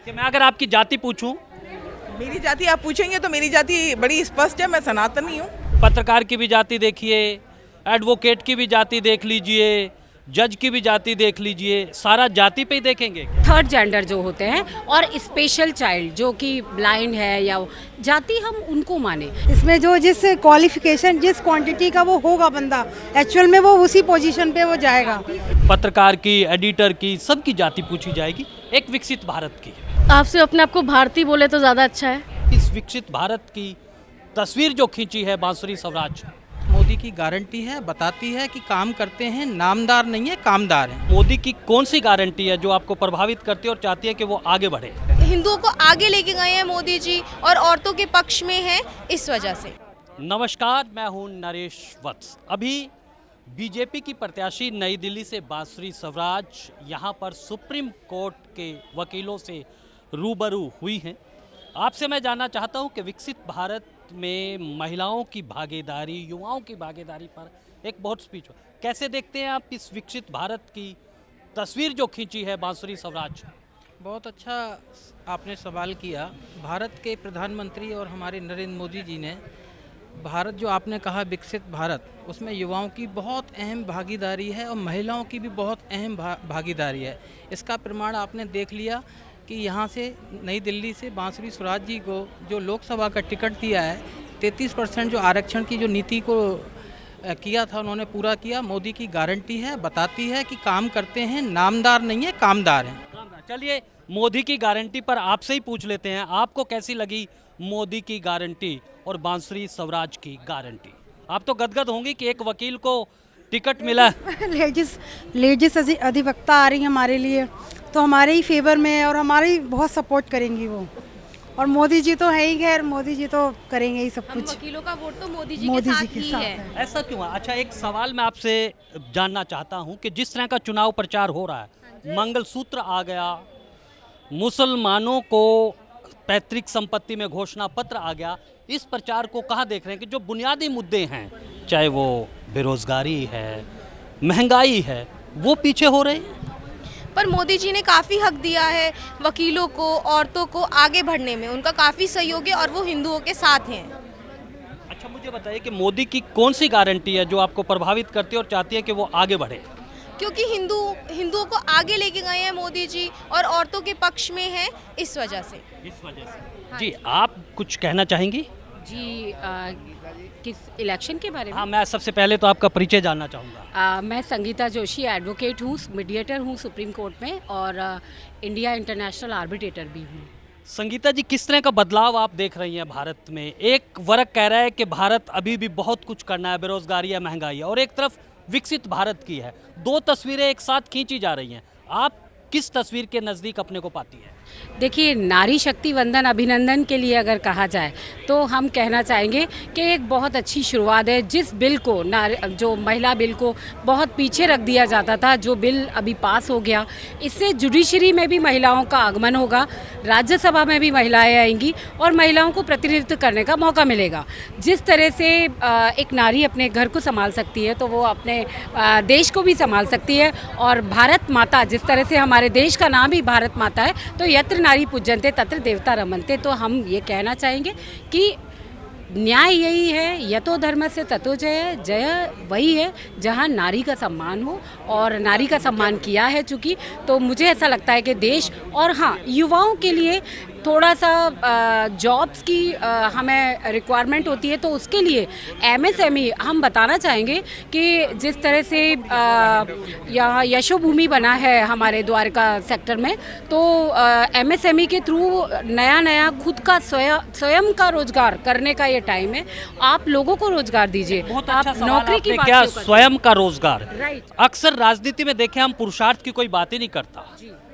कि मैं अगर आपकी जाति पूछूं, मेरी जाति आप पूछेंगे तो मेरी जाति बड़ी स्पष्ट है, मैं सनातनी हूँ। पत्रकार की भी जाति देखिए, एडवोकेट की भी जाति देख लीजिए, जज की भी जाति देख लीजिए, सारा जाति पे ही देखेंगे। थर्ड जेंडर जो होते हैं और स्पेशल चाइल्ड जो कि ब्लाइंड है या जाति हम उनको माने। इसमें जो जिस क्वालिफिकेशन जिस क्वांटिटी का वो होगा बंदा, एक्चुअल में वो उसी पोजीशन पे वो जाएगा। पत्रकार की, एडिटर की, सबकी जाति पूछी जाएगी एक विकसित भारत की। आपसे अपने आप को भारतीय बोले तो ज़्यादा अच्छा है। इस विकसित भारत की तस्वीर जो खींची है बांसुरी स्वराज, मोदी की गारंटी है, बताती है कि काम करते हैं, नामदार नहीं है कामदार हैं। मोदी की कौन सी गारंटी है जो आपको प्रभावित करती है और चाहती है कि वो आगे बढ़े? हिंदुओं को आगे लेके गए हैं मोदी जी और औरतों के पक्ष में हैं इस वजह से। नमस्कार, मैं हूं नरेश वत्स। अभी बीजेपी की प्रत्याशी नई दिल्ली से बांसुरी स्वराज यहाँ पर सुप्रीम कोर्ट के वकीलों से रूबरू हुई हैं। आपसे मैं जानना चाहता हूं कि विकसित भारत में महिलाओं की भागीदारी, युवाओं की भागीदारी पर एक बहुत स्पीच हुआ। कैसे देखते हैं आप इस विकसित भारत की तस्वीर जो खींची है बांसुरी स्वराज? बहुत अच्छा आपने सवाल किया। भारत के प्रधानमंत्री और हमारे नरेंद्र मोदी जी ने भारत जो आपने कहा विकसित भारत, उसमें युवाओं की बहुत अहम भागीदारी है और महिलाओं की भी बहुत अहम भागीदारी है। इसका प्रमाण आपने देख लिया कि यहाँ से नई दिल्ली से बांसुरी स्वराज जी को जो लोकसभा का टिकट दिया है, 33% जो आरक्षण की जो नीति को किया था उन्होंने पूरा किया। मोदी की गारंटी है, बताती है कि काम करते हैं, नामदार नहीं है कामदार हैं। चलिए मोदी की गारंटी पर आपसे ही पूछ लेते हैं, आपको कैसी लगी मोदी की गारंटी और बांसुरी स्वराज की गारंटी? आप तो गदगद होंगी कि एक वकील को टिकट मिला। लेडीज अधिवक्ता आ रही है हमारे लिए, तो हमारे ही फेवर में है और हमारे ही बहुत सपोर्ट करेंगी वो। और मोदी जी तो है ही, खैर मोदी जी तो करेंगे ही सब कुछ। वकीलों का वोट तो मोदी जी के साथ ही है। ऐसा क्यों है? अच्छा, एक सवाल मैं आपसे जानना चाहता हूं कि जिस तरह का चुनाव प्रचार हो रहा है, मंगलसूत्र आ गया, मुसलमानों को पैतृक संपत्ति में घोषणा पत्र आ गया, इस प्रचार को कहाँ देख रहे हैं कि जो बुनियादी मुद्दे हैं, चाहे वो बेरोजगारी है, महंगाई है, वो पीछे हो रहे हैं? पर मोदी जी ने काफ़ी हक दिया है वकीलों को, औरतों को आगे बढ़ने में, उनका काफ़ी सहयोग है और वो हिंदुओं के साथ हैं। अच्छा, मुझे बताइए कि मोदी की कौन सी गारंटी है जो आपको प्रभावित करती है और चाहती है कि वो आगे बढ़े? क्योंकि हिंदुओं को आगे लेके गए हैं मोदी जी और औरतों के पक्ष में हैं इस वजह से। जी, आप कुछ कहना चाहेंगी? जी किस इलेक्शन के बारे में? हाँ, मैं सबसे पहले तो आपका परिचय जानना चाहूँगा। मैं संगीता जोशी, एडवोकेट हूँ, मीडिएटर हूँ सुप्रीम कोर्ट में और इंडिया इंटरनेशनल आर्बिट्रेटर भी हूँ। संगीता जी, किस तरह का बदलाव आप देख रही हैं भारत में? एक वर्ग कह रहा है कि भारत अभी भी बहुत कुछ करना है, बेरोजगारी है, महंगाई है, और एक तरफ विकसित भारत की है। दो तस्वीरें एक साथ खींची जा रही हैं। आप किस तस्वीर के नज़दीक अपने को पाती है? देखिए, नारी शक्ति वंदन अभिनंदन के लिए अगर कहा जाए तो हम कहना चाहेंगे कि एक बहुत अच्छी शुरुआत है। जिस बिल को जो महिला बिल को बहुत पीछे रख दिया जाता था, जो बिल अभी पास हो गया, इससे जुडिशरी में भी महिलाओं का आगमन होगा, राज्यसभा में भी महिलाएं आएंगी और महिलाओं को प्रतिनिधित्व करने का मौका मिलेगा। जिस तरह से एक नारी अपने घर को संभाल सकती है तो वो अपने देश को भी संभाल सकती है। और भारत माता, जिस तरह से हमारे देश का नाम ही भारत माता है, तो यत्र नारी पूज्यन्ते तत्र देवता रमन्ते। तो हम ये कहना चाहेंगे कि न्याय यही है, यतो धर्मस्य ततो जय। जय वही है जहाँ नारी का सम्मान हो, और नारी का सम्मान किया है चूँकि, तो मुझे ऐसा लगता है कि देश, और हाँ, युवाओं के लिए थोड़ा सा जॉब्स की हमें रिक्वायरमेंट होती है, तो उसके लिए एमएसएमई हम बताना चाहेंगे कि जिस तरह से यहाँ यशोभूमि बना है हमारे द्वारका सेक्टर में, तो एमएसएमई के थ्रू नया खुद का स्वयं का रोजगार करने का ये टाइम है। आप लोगों को रोजगार दीजिए। बहुत आप अच्छा नौकरी की बात क्या क्यों करते हैं? स्वयं का रोजगार। राइट। अक्सर राजनीति में देखें हम, पुरुषार्थ की कोई बात ही नहीं करता,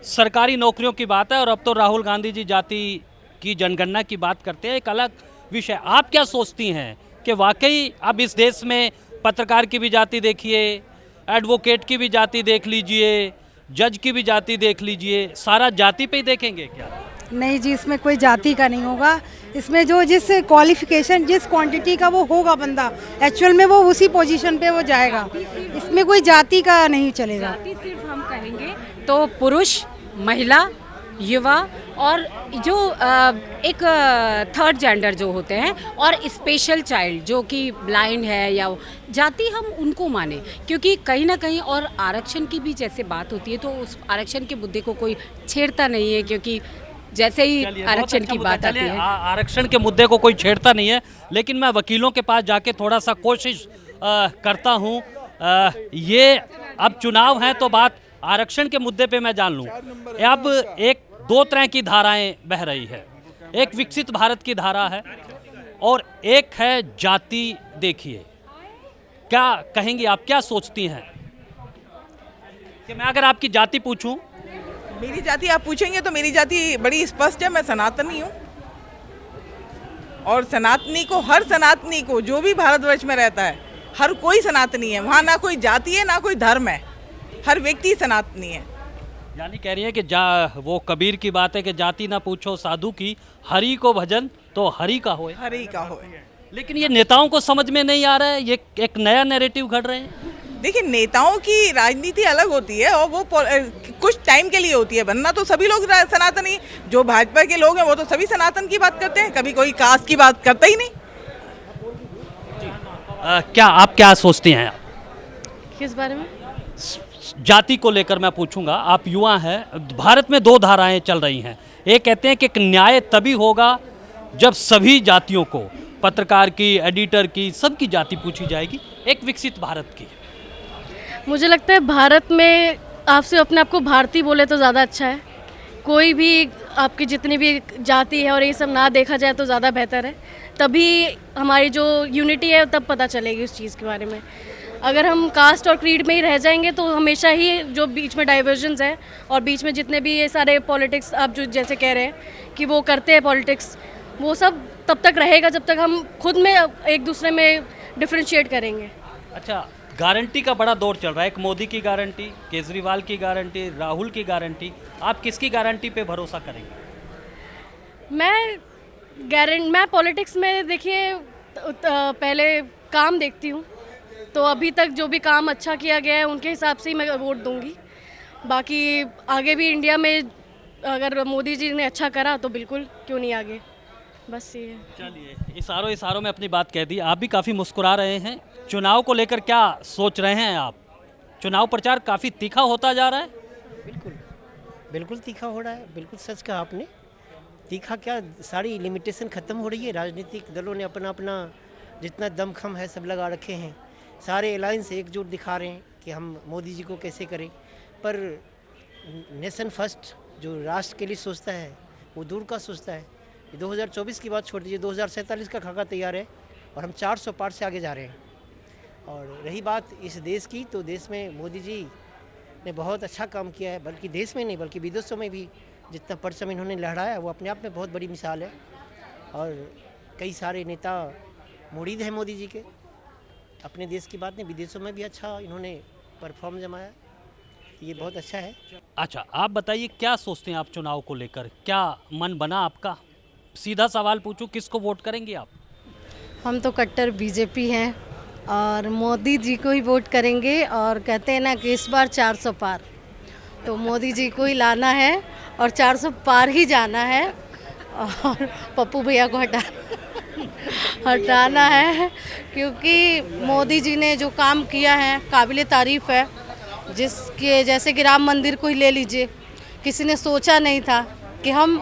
सरकारी नौकरियों की बात है। और अब तो राहुल गांधी जी जाति की जनगणना की बात करते हैं, एक अलग विषय। आप क्या सोचती हैं कि वाकई अब इस देश में पत्रकार की भी जाति देखिए, एडवोकेट की भी जाति देख लीजिए, जज की भी जाति देख लीजिए, सारा जाति पे ही देखेंगे क्या? नहीं जी, इसमें कोई जाति का नहीं होगा। इसमें जो जिस क्वालिफिकेशन जिस क्वांटिटी का वो होगा बंदा, एक्चुअल में वो उसी पोजीशन पे वो जाएगा। इसमें कोई जाति का नहीं चलेगा। जाति सिर्फ हम कहेंगे तो पुरुष, महिला, युवा और जो एक थर्ड जेंडर जो होते हैं और स्पेशल चाइल्ड जो कि ब्लाइंड है या जाति, हम उनको माने, क्योंकि कहीं ना कहीं और आरक्षण की भी जैसे बात होती है तो उस आरक्षण के मुद्दे को कोई छेड़ता नहीं है, क्योंकि जैसे ही चलिए, बहुत आरक्षण अच्छा की मुद्दा। बात आती चलिए, है। आरक्षण के मुद्दे को कोई छेड़ता नहीं है, लेकिन मैं वकीलों के पास जाके थोड़ा सा कोशिश करता हूँ। ये अब चुनाव है तो बात आरक्षण के मुद्दे पे मैं जान लूँ। अब एक दो तरह की धाराएं बह रही है, एक विकसित भारत की धारा है और एक है जाति। देखिए, क्या कहेंगी आप, क्या सोचती हैं कि मैं अगर आपकी जाति पूछूं? मेरी जाति आप पूछेंगे तो मेरी जाति बड़ी स्पष्ट है, मैं सनातनी हूँ। और सनातनी को, हर सनातनी को, जो भी भारतवर्ष में रहता है, हर कोई सनातनी है। वहाँ ना कोई जाति है ना कोई धर्म है, हर व्यक्ति सनातनी है। यानी कह रही है कि वो कबीर की बात है कि जाति ना पूछो साधु की, हरि को भजन तो हरि का होए। हरि का हो। लेकिन ये नेताओं को समझ में नहीं आ रहा है, ये एक नया नैरेटिव घड़ रहे हैं। देखिए, नेताओं की राजनीति अलग होती है और वो कुछ टाइम के लिए होती है, वरना तो सभी लोग सनातनी। जो भाजपा के लोग हैं वो तो सभी सनातन की बात करते हैं, कभी कोई कास्ट की बात करता ही नहीं। क्या आप क्या सोचते हैं? किस बारे में? जाति को लेकर मैं पूछूंगा, आप युवा हैं। भारत में दो धाराएं चल रही हैं। एक कहते हैं कि एक न्याय तभी होगा जब सभी जातियों को, पत्रकार की, एडिटर की, सबकी जाति पूछी जाएगी। एक विकसित भारत की। मुझे लगता है भारत में आपसे अपने आप को भारतीय बोले तो ज़्यादा अच्छा है। कोई भी आपकी जितनी भी जाति है और ये सब ना देखा जाए तो ज़्यादा बेहतर है। तभी हमारी जो यूनिटी है तब पता चलेगी उस चीज़ के बारे में। अगर हम कास्ट और क्रीड में ही रह जाएंगे तो हमेशा ही जो बीच में डाइवर्जन्स है और बीच में जितने भी ये सारे पॉलिटिक्स आप जो जैसे कह रहे हैं कि वो करते हैं पॉलिटिक्स, वो सब तब तक रहेगा जब तक हम खुद में एक दूसरे में डिफ्रेंशिएट करेंगे। अच्छा, गारंटी का बड़ा दौर चल रहा है। एक मोदी की गारंटी, केजरीवाल की गारंटी, राहुल की गारंटी। आप किसकी गारंटी पे भरोसा करेंगे? मैं पॉलिटिक्स में देखिए पहले काम देखती हूँ, तो अभी तक जो भी काम अच्छा किया गया है उनके हिसाब से ही मैं वोट दूंगी। बाकी आगे भी इंडिया में अगर मोदी जी ने अच्छा करा तो बिल्कुल, क्यों नहीं आगे, बस ये है। चलिए, इशारों में अपनी बात कह दी। आप भी काफ़ी मुस्कुरा रहे हैं। चुनाव को लेकर क्या सोच रहे हैं आप? चुनाव प्रचार काफ़ी तीखा होता जा रहा है। बिल्कुल तीखा हो रहा है। बिल्कुल सच कहा आपने। तीखा क्या, सारी लिमिटेशन ख़त्म हो रही है। राजनीतिक दलों ने अपना अपना जितना दमखम है सब लगा रखे हैं। सारे अलायंस एकजुट दिखा रहे हैं कि हम मोदी जी को कैसे करें, पर नेशन फर्स्ट जो राष्ट्र के लिए सोचता है वो दूर का सोचता है। 2024 की बात छोड़ दीजिए, 2047 का खाका तैयार है और हम 400 पार से आगे जा रहे हैं। और रही बात इस देश की, तो देश में मोदी जी ने बहुत अच्छा काम किया है, बल्कि देश में नहीं बल्कि विदेशों में भी जितना परचम इन्होंने लहराया वो अपने आप में बहुत बड़ी मिसाल है। और कई सारे नेता मुरीद हैं मोदी जी के। अपने देश की बात नहीं, विदेशों में भी अच्छा इन्होंने परफॉर्म जमाया, ये बहुत अच्छा है। अच्छा, आप बताइए क्या सोचते हैं आप चुनाव को लेकर? क्या मन बना आपका? सीधा सवाल पूछूं, किसको वोट करेंगे आप? हम तो कट्टर बीजेपी हैं और मोदी जी को ही वोट करेंगे। और कहते हैं ना कि इस बार 400 पार, तो मोदी जी को ही लाना है और 400 पार ही जाना है। और पप्पू भैया को हटाना है, क्योंकि मोदी जी ने जो काम किया है काबिले तारीफ़ है। जिसके जैसे कि राम मंदिर को ही ले लीजिए, किसी ने सोचा नहीं था कि हम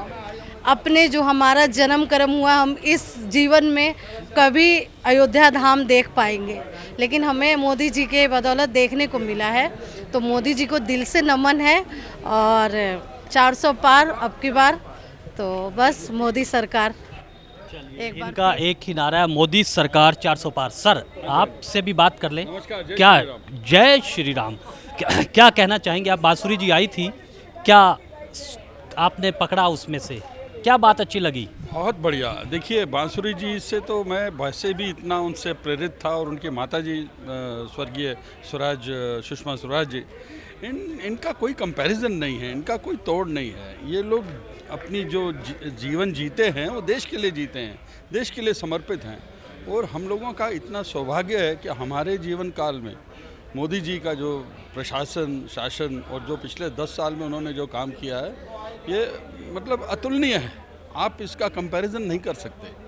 अपने जो हमारा जन्म कर्म हुआ हम इस जीवन में कभी अयोध्या धाम देख पाएंगे, लेकिन हमें मोदी जी के बदौलत देखने को मिला है। तो मोदी जी को दिल से नमन है और 400 पार अब की बार, तो बस मोदी सरकार। इनका एक ही नारा है, मोदी सरकार 400 पार। सर, आपसे भी बात कर लें। क्या, जय श्री राम, क्या कहना चाहेंगे आप? बांसुरी जी आई थी, क्या आपने पकड़ा उसमें से, क्या बात अच्छी लगी? बहुत बढ़िया। देखिए, बांसुरी जी से तो मैं वैसे भी इतना उनसे प्रेरित था, और उनके माता जी स्वर्गीय स्वराज, सुषमा स्वराज जी, इनका कोई कंपैरिजन नहीं है, इनका कोई तोड़ नहीं है। ये लोग अपनी जो जीवन जीते हैं वो देश के लिए जीते हैं, देश के लिए समर्पित हैं। और हम लोगों का इतना सौभाग्य है कि हमारे जीवन काल में मोदी जी का जो प्रशासन, शासन और जो पिछले 10 साल में उन्होंने जो काम किया है, ये मतलब अतुलनीय है। आप इसका कंपैरिजन नहीं कर सकते।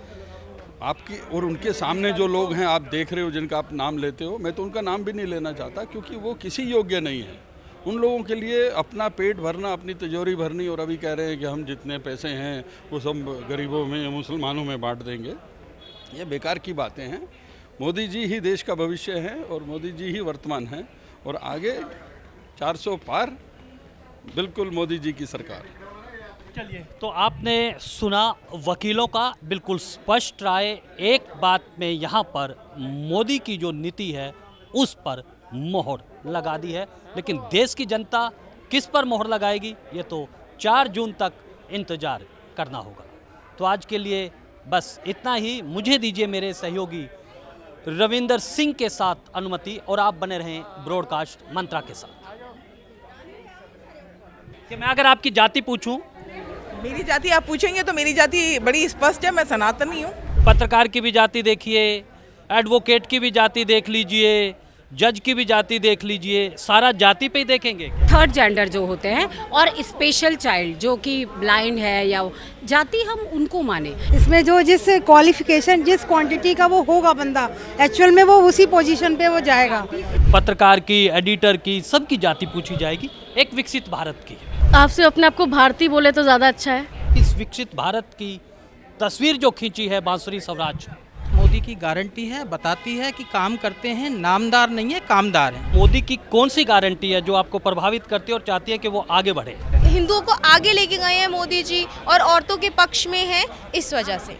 आपकी और उनके सामने जो लोग हैं आप देख रहे हो, जिनका आप नाम लेते हो, मैं तो उनका नाम भी नहीं लेना चाहता क्योंकि वो किसी योग्य नहीं है। उन लोगों के लिए अपना पेट भरना, अपनी तिजोरी भरनी, और अभी कह रहे हैं कि हम जितने पैसे हैं वो सब गरीबों में, मुसलमानों में बांट देंगे, ये बेकार की बातें हैं। मोदी जी ही देश का भविष्य हैं और मोदी जी ही वर्तमान हैं, और आगे 400 पार बिल्कुल मोदी जी की सरकार। चलिए, तो आपने सुना वकीलों का बिल्कुल स्पष्ट राय। एक बात में यहाँ पर मोदी की जो नीति है उस पर मोहर लगा दी है, लेकिन देश की जनता किस पर मोहर लगाएगी ये तो 4 जून तक इंतजार करना होगा। तो आज के लिए बस इतना ही। मुझे दीजिए मेरे सहयोगी रविंदर सिंह के साथ अनुमति, और आप बने रहें ब्रॉडकास्ट मंत्रा के साथ। कि मैं अगर आपकी जाति पूछूं, मेरी जाति आप पूछेंगे तो मेरी जाति बड़ी स्पष्ट है, मैं सनातनी हूँ। पत्रकार की भी जाति देखिए, एडवोकेट की भी जाति देख लीजिए, जज की भी जाति देख लीजिए, सारा जाति पे ही देखेंगे। थर्ड जेंडर जो होते हैं और स्पेशल चाइल्ड जो कि ब्लाइंड है या जाति, हम उनको माने। इसमें जो जिस क्वालिफिकेशन, जिस क्वांटिटी का वो होगा बंदा, एक्चुअल में वो उसी पोजीशन पे वो जाएगा। पत्रकार की, एडिटर की, सबकी जाति पूछी जाएगी एक विकसित भारत की। आपसे अपने आप को भारतीय बोले तो ज़्यादा अच्छा है। इस विकसित भारत की तस्वीर जो खींची है बांसुरी स्वराज, मोदी की गारंटी है, बताती है कि काम करते हैं, नामदार नहीं है, कामदार हैं। मोदी की कौन सी गारंटी है जो आपको प्रभावित करती है और चाहती है कि वो आगे बढ़े? हिंदुओं को आगे लेके गए हैं मोदी जी और औरतों के पक्ष में हैं इस वजह से।